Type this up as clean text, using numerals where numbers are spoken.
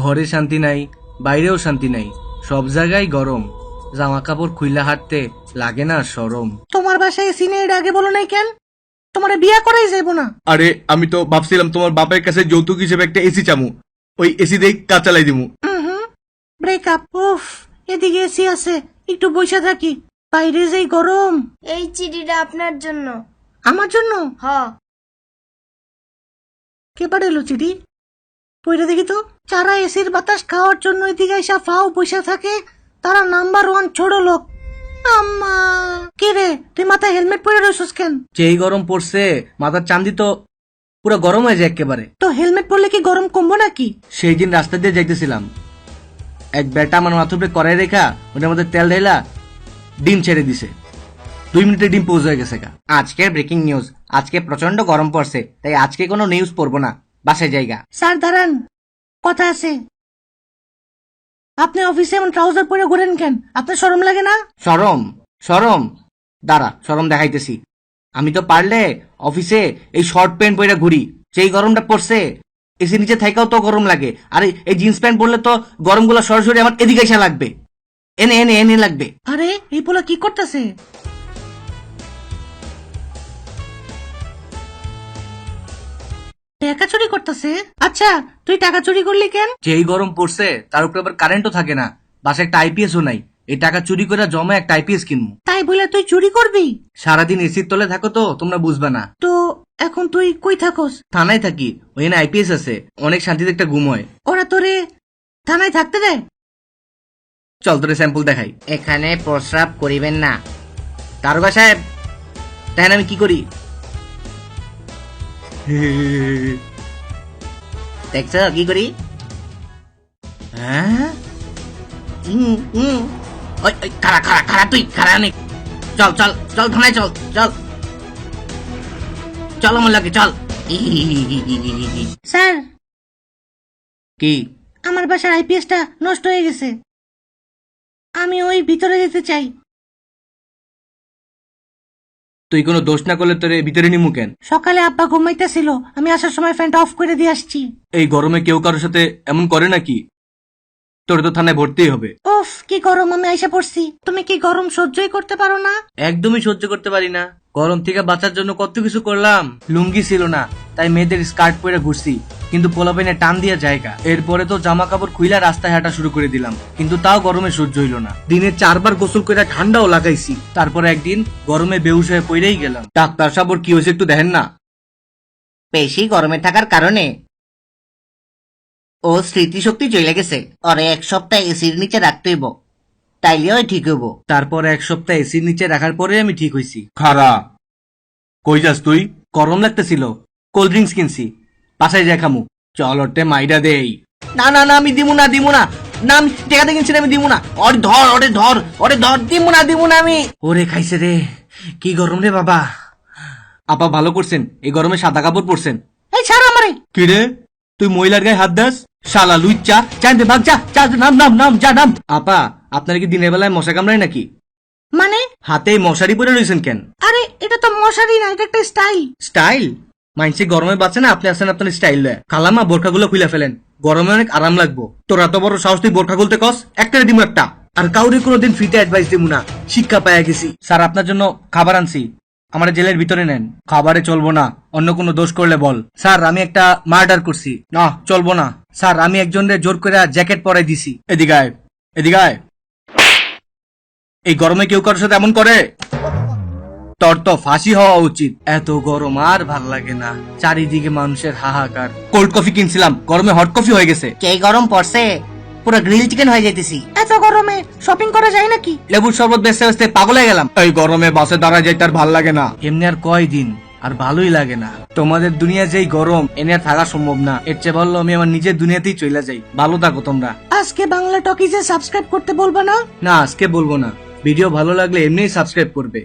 ঘরে শান্তি নাই, বাইরেও শান্তি নাই, সব জায়গায় গরম। জামা কাপড় খুইলা হাঁটতে লাগে না শরম। তোমার বাসায় এসি নেই, এটা আগে বলো নাই কেন? তোমারে বিয়া করাই যাইব না। আরে আমি তো ভাবছিলাম তোমার বাপের কাছে যৌতুক হিসেবে একটা এসি চামু, ওই এসি দিয়ে কাজ চালাই দিমু। ব্রেকআপ। উফ, এদিকে এসি আছে, একটু বসে থাকি। বাইরে যেই গরম। এই চিঠিটা আপনার জন্য। আমার জন্য? হ। কে পাঠালো চিঠি? পইরা দেখি তো। যারা এসির বাতাস খাওয়ার জন্য এদিকে এসে ফাও বসে থাকে, তারা নাম্বার 1 ছোট লোক। আম্মা, কে রে তুই মাথায় হেলমেট পরে রইছস কেন? যেই গরম পড়ছে মাথার চান্দি তো পুরো গরম হয়ে যায় একেবারে। তো হেলমেট পরলে কি গরম কমবো নাকি? সেই দিন রাস্তা দিয়ে যাইতেছিলাম, এক বেটা আমার মাথার উপরে কড়াই রেখা ওটার মধ্যে তেল ঢেলা ডিম ছেড়ে দিছে। 2 মিনিটে ডিম পৌঁছে হয়ে গেছে। আজকের ব্রেকিং নিউজ, আজকে প্রচন্ড গরম পড়ছে, তাই আজকে কোনো নিউজ পড়বো না, বাসে জায়গা। স্যার দাঁড়ান, কথা আছে। আপনি অফিসে এমন ট্রাউজার পরে ঘুরেন কেন? আপনার শরম লাগে না? শরম? শরম? দাঁড়া, শরম দেখাইতেছি। আমি তো পারলে অফিসে এই শর্ট প্যান্ট পরে ঘুরি, যেই গরমটা পড়ছে এসি নিচে থাকাও তো গরম লাগে। আর এই জিন্স প্যান্ট পরলে তো গরমগুলো সরাসরি আমার এদিকে এসে লাগবে, এনে এনে এনে লাগবে। আরে এই পোলা কি করতেছে? টাকা চুরি করতেছে? আচ্ছা, তুই টাকা চুরি করলি কেন? যেই গরম পড়ছে তার উপরে আবার কারেন্টও থাকে না, বাসায় একটা আইপিএসও নাই। এই টাকা চুরি করে জমা একটা আইপিএস কিনবো। তাই বলে তুই চুরি করবি? সারাদিন এসির তলে থাকো তো তোমরা বুঝবে না। তো এখন তুই কই থাকস? থানায় থাকি, ওইখানে আইপিএস আছে, অনেক শান্তিতে একটা ঘুম হয়। ওরা তোরে থানায় থাকতে দেয়? চল তোরে স্যাম্পল দেখাই। এখানে প্রস্রাব করিবেন না। দারোগা সাহেব, তাই আমি কি করি দেখছ কি করি? হ্যাঁ, খারা খারা খারা, তুই খারা নেই। চল চল চল থানায়, চল চল চল আমার লাগে, চল। স্যার, কি? আমার বাসার আইপিএসটা নষ্ট হয়ে গেছে, আমি ওই ভিতরে যেতে চাই। তুই কোনো দোষ না করলে তোরে ভিতরে নিমু কেন? সকালে আব্বা ঘুমাইতেছিল, আমি আসার সময় ফ্যানটা অফ করে দিয়ে আসছি। এই গরমে কেউ কারোর সাথে এমন করে নাকি? তোর তো থানায় ভর্তি হবে। উফ, কি গরম, আমি আইসা পড়ছি। তুমি কি গরম সহ্যই করতে পারো না? একদমই সহ্য করতে পারি না। গরম থেকে বাঁচার জন্য কত কিছু করলাম। লুঙ্গি ছিল না, তাই মেয়েদের স্কার্ট পরে ঘুরছি, কিন্তু পোলাপাইনে টান দিয়ে জায়গা। এরপরে তো জামা কাপড় খুইলা রাস্তায় হাঁটা শুরু করে দিলাম, কিন্তু তাও গরমে সহ্য হইল না। দিনে 4 বার গোসল করে ঠান্ডাও লাগাইছি, তারপরে একদিন গরমে বেহুশ হয়ে পড়েই গেলাম। ডাক্তার সাহেব ওর কি হয়েছে একটু দেখেন না। বেশি গরমে থাকার কারণে ও স্মৃতিশক্তি চলে গেছে, ওরে 1 সপ্তাহ এসির নিচে রাখতে হইব, তাইলে ওই ঠিক হইব। তারপর 1 সপ্তাহ এসির নিচে রাখার পরে আমি ঠিক হইছি। খারা, কই যাস তুই? গরম লাগতেছিল, কোল্ড ড্রিঙ্কস কিনছি, বাসায় যাই খামু। চল ওরতে মাইরা দেই। না না না, আমি দিমু না দিমু না, না আমি টেকাতে কিনছি না, আমি দিমু না। ওরে ধর, ওরে ধর, ওরে ধর, দিমু না আমি। ওরে খাইছে রে, কি গরম রে বাবা। আপা ভালো করছেন, এই গরমে সাদা কাপড় পরছেন। এই ছাড় আমারে। কি রে, তুই মহিলার গায়ে হাত দাস? শালা লুচ্চা, চাইতে ভাগ, যা যা, নাম নাম নাম, যা নাম। আপা, আপনার কি দিনের বেলায় মশা কামড়ায় নাকি? মানে? হাতে মশারি পরে রয়েছেন কেন? আরে এটা তো মশারি না, এটা একটা স্টাইল। স্টাইল? মাইনসি গরমে বাঁচে না, আপনি আছেন আপনার স্টাইল লয়। খালামা বোরখাগুলো খুলে ফেলেন, গরমে অনেক আরাম লাগবো। তোর এত বড় সাহস, তুই বোরখা খুলতে কস? একটা দিমু একটা, আর কাউরে কোনোদিন ফ্রিতে অ্যাডভাইস দিমু না, শিক্ষা পাইয়া গেছি। স্যার আপনার জন্য খাবার আনছি, আমার জেলের ভিতরে নেন। খাবারে চলবো না, অন্য কোনো দোষ করলে বল। স্যার আমি একটা মার্ডার করছি। না চলবো না। স্যার আমি একজনের জোর করে জ্যাকেট পরাই দিছি। এদিকে আয়, এদিকে আয়। এই গরমে কেউ কারোর সাথে এমন করে? তোর তো ফাঁসি হওয়া উচিত। এত গরম আর ভাল লাগে না, চারিদিকে মানুষের হাহাকার। কোল্ড কফি কিনছিলাম, গরমে হট কফি হয়ে গেছে। কে গরম পড়ছে, পুরো গ্রিল চিকেন হয়ে যাইতেছি। এত গরমে শপিং করা যায় নাকি? লেবুর শরবত বেচতে বেচতে পাগল হয়ে গেলাম। এই গরমে বাসে দাঁড়ায় যাইতে আর ভাল লাগে না। এমনি আর কয়দিন, আর ভালোই লাগে না। তোমাদের দুনিয়া যেই গরম, এনে আর থাকা সম্ভব না। এর চেয়ে ভালো আমি আমার নিজের দুনিয়াতেই চলে যাই। ভালো থাকো তোমরা। আজকে বাংলা টকিজে সাবস্ক্রাইব করতে বলবা না? না আজকে বলবো না, ভিডিও ভালো লাগলে এমনিই সাবস্ক্রাইব করবে।